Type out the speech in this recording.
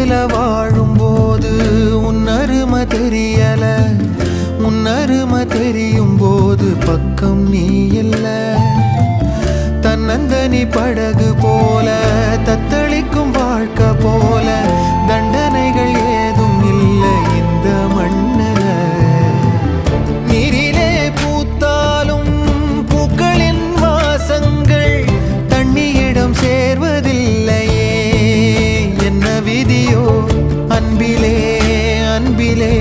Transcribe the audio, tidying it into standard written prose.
உலகத்துல வாழும்போது உன்னருமை தெரியல, உன்னருமை தெரியும் போது பக்கம் நீ இல்ல. தன்னந்தனி படகு போல தத்தளிக்கும் வாழ்க்கை போல தண்டனைகள் ஏதும் இல்லை இந்த மண்ணில. நீரிலே பூத்தாலும் பூக்களின் வாசங்கள் தண்ணியிடம் சேர்வதில்லையே. என்ன விதியோ அன்பிலே அன்பிலே